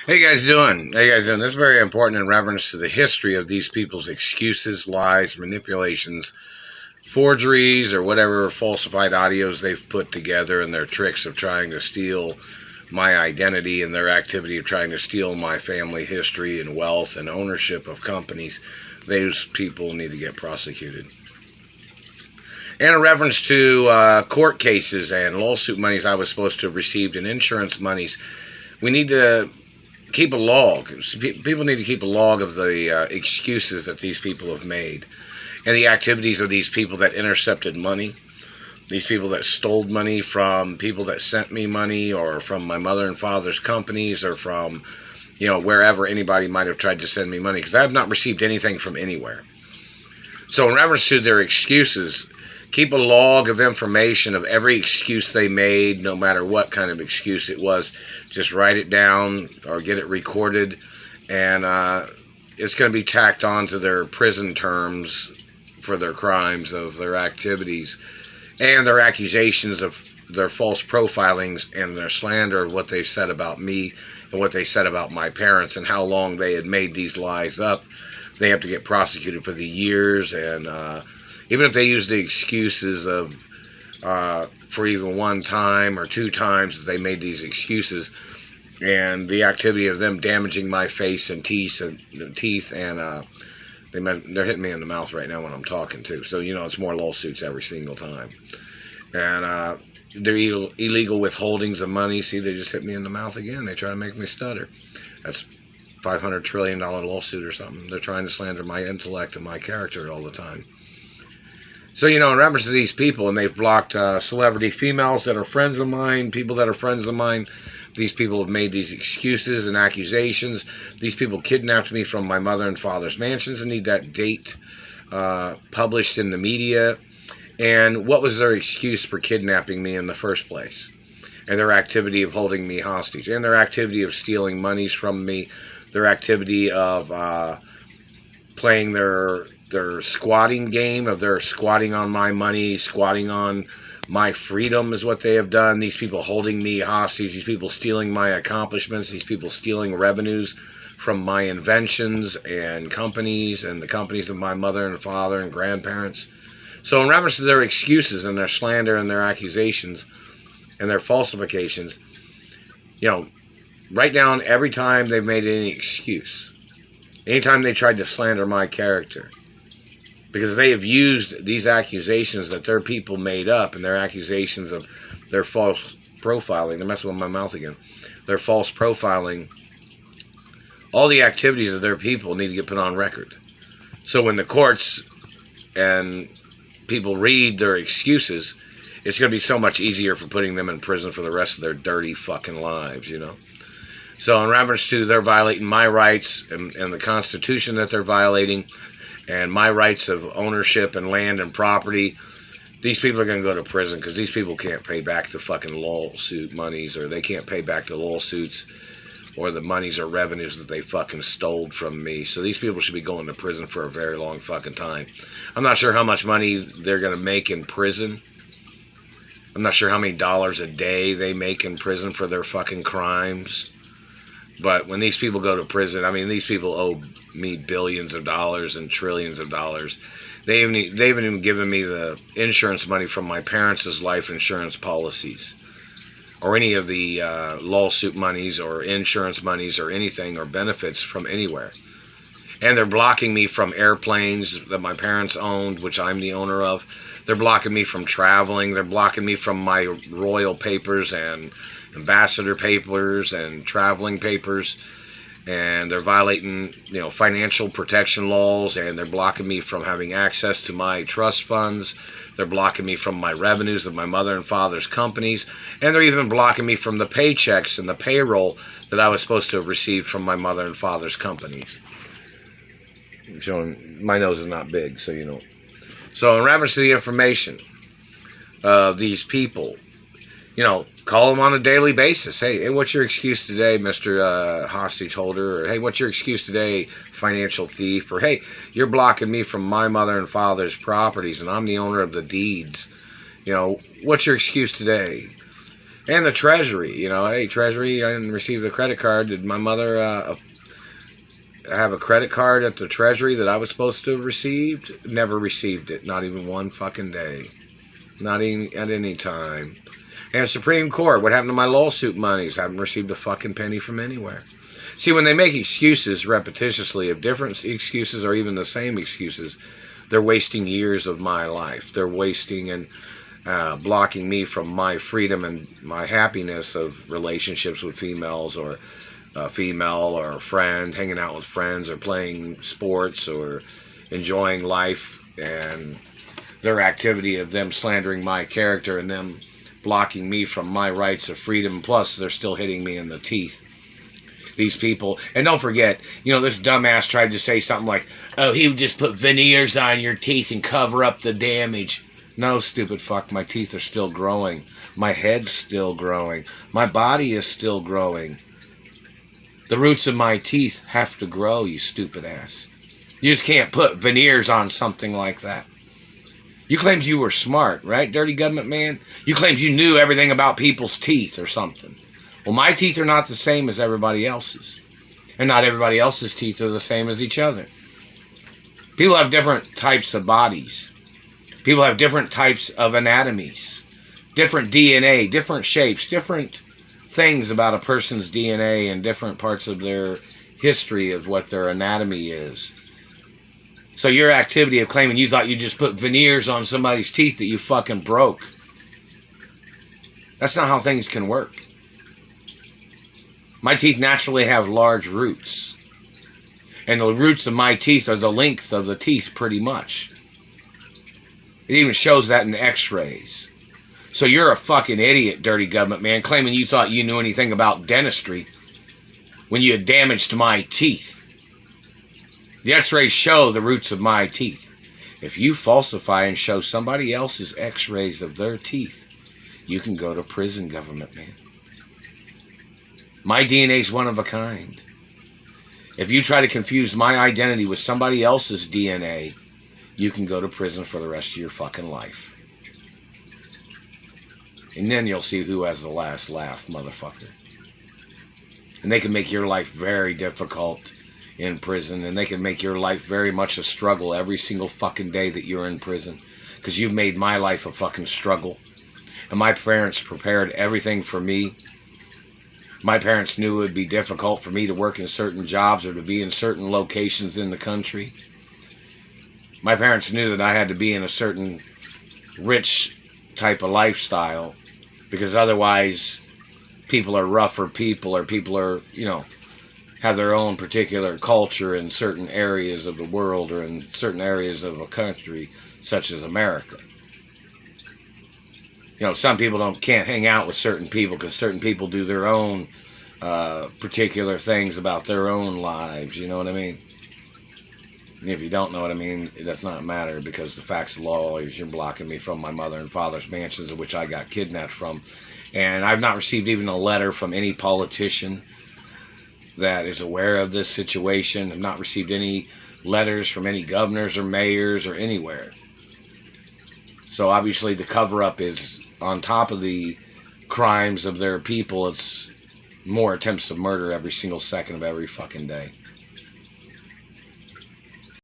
How you guys doing? How you guys doing? This is very important in reference to the history of these people's excuses, lies, manipulations, forgeries, or whatever falsified audios they've put together, and their tricks of trying to steal my identity and their activity of trying to steal my family history and wealth and ownership of companies. Those people need to get prosecuted. And in reference to court cases and lawsuit monies I was supposed to have received and insurance monies, we need to keep a log. People need to keep a log of the excuses that these people have made and the activities of these people that intercepted money, these people that stole money from people that sent me money, or from my mother and father's companies, or from wherever anybody might have tried to send me money, because I have not received anything from anywhere. So in reference to their excuses, keep a log of information of every excuse they made, no matter what kind of excuse it was. Just write it down or get it recorded, and it's going to be tacked on to their prison terms for their crimes of their activities and their accusations of their false profilings and their slander of what they said about me and what they said about my parents and how long they had made these lies up. They have to get prosecuted for the years, and even if they use the excuses of for even one time or two times that they made these excuses, and the activity of them damaging my face and teeth and they're hitting me in the mouth right now when I'm talking too. So it's more lawsuits every single time, and they're illegal withholdings of money. See, they just hit me in the mouth again. They try to make me stutter. That's $500 trillion lawsuit or something. They're trying to slander my intellect and my character all the time. So, in reference to these people, and they've blocked celebrity females that are friends of mine, people that are friends of mine. These people have made these excuses and accusations. These people kidnapped me from my mother and father's mansions and need that date published in the media. And what was their excuse for kidnapping me in the first place? And their activity of holding me hostage. And their activity of stealing monies from me. Their activity of playing their squatting game, of their squatting on my money, squatting on my freedom is what they have done. These people holding me hostage, these people stealing my accomplishments, these people stealing revenues from my inventions and companies and the companies of my mother and father and grandparents. So in reference to their excuses and their slander and their accusations and their falsifications, write down every time they've made any excuse. Anytime they tried to slander my character. Because they have used these accusations that their people made up, and their accusations of their false profiling. They're messing with my mouth again. Their false profiling. All the activities of their people need to get put on record. So when the courts and people read their excuses, it's going to be so much easier for putting them in prison for the rest of their dirty fucking lives, So in reference to they're violating my rights and the Constitution that they're violating, and my rights of ownership and land and property, these people are going to go to prison because these people can't pay back the fucking lawsuit monies, or they can't pay back the lawsuits or the monies or revenues that they fucking stole from me. So these people should be going to prison for a very long fucking time. I'm not sure how much money they're going to make in prison. I'm not sure how many dollars a day they make in prison for their fucking crimes. But when these people go to prison, these people owe me billions of dollars and trillions of dollars. They haven't even given me the insurance money from my parents' life insurance policies, or any of the lawsuit monies or insurance monies or anything or benefits from anywhere. And they're blocking me from airplanes that my parents owned, which I'm the owner of. They're blocking me from traveling. They're blocking me from my royal papers and ambassador papers and traveling papers. And they're violating, financial protection laws, and they're blocking me from having access to my trust funds. They're blocking me from my revenues of my mother and father's companies. And they're even blocking me from the paychecks and the payroll that I was supposed to have received from my mother and father's companies. I'm showing my nose is not big, so you know. So in reference to the information of these people, call them on a daily basis. Hey, what's your excuse today, Mr. Hostage Holder? Or, hey, what's your excuse today, financial thief? Or, hey, you're blocking me from my mother and father's properties, and I'm the owner of the deeds. What's your excuse today? And the Treasury, you know, hey, Treasury, I didn't receive the credit card. Did my mother have a credit card at the Treasury that I was supposed to have received? Never received it. Not even one fucking day. Not even at any time. And Supreme Court, what happened to my lawsuit monies? I haven't received a fucking penny from anywhere. See, when they make excuses repetitiously of different excuses or even the same excuses, they're wasting years of my life. They're wasting and blocking me from my freedom and my happiness of relationships with females, or a female or a friend, hanging out with friends, or playing sports, or enjoying life, and their activity of them slandering my character and them blocking me from my rights of freedom. Plus, they're still hitting me in the teeth. These people, and don't forget, you know, this dumbass tried to say something like, oh, he would just put veneers on your teeth and cover up the damage. No, stupid fuck, my teeth are still growing. My head's still growing. My body is still growing. The roots of my teeth have to grow, you stupid ass. You just can't put veneers on something like that. You claimed you were smart, right, dirty government man? You claimed you knew everything about people's teeth or something. Well, my teeth are not the same as everybody else's. And not everybody else's teeth are the same as each other. People have different types of bodies. People have different types of anatomies. Different DNA, different shapes, different things about a person's DNA and different parts of their history of what their anatomy is. So your activity of claiming you thought you just put veneers on somebody's teeth that you fucking broke, that's not how things can work. My teeth naturally have large roots. And the roots of my teeth are the length of the teeth pretty much. It even shows that in x-rays. So you're a fucking idiot, dirty government man, claiming you thought you knew anything about dentistry when you had damaged my teeth. The x-rays show the roots of my teeth. If you falsify and show somebody else's x-rays of their teeth, you can go to prison, government man. My DNA is one of a kind. If you try to confuse my identity with somebody else's DNA, you can go to prison for the rest of your fucking life. And then you'll see who has the last laugh, motherfucker. And they can make your life very difficult in prison, and they can make your life very much a struggle every single fucking day that you're in prison. Because you've made my life a fucking struggle. And my parents prepared everything for me. My parents knew it would be difficult for me to work in certain jobs or to be in certain locations in the country. My parents knew that I had to be in a certain rich type of lifestyle, because otherwise people are rougher people, or people are, you know, have their own particular culture in certain areas of the world or in certain areas of a country such as America. You know, some people can't hang out with certain people because certain people do their own particular things about their own lives, you know what I mean? And if you don't know what I mean, it does not matter, because the facts of law is you're blocking me from my mother and father's mansions, of which I got kidnapped from. And I've not received even a letter from any politician that is aware of this situation. I've not received any letters from any governors or mayors or anywhere. So obviously the cover-up is on top of the crimes of their people. It's more attempts of murder every single second of every fucking day.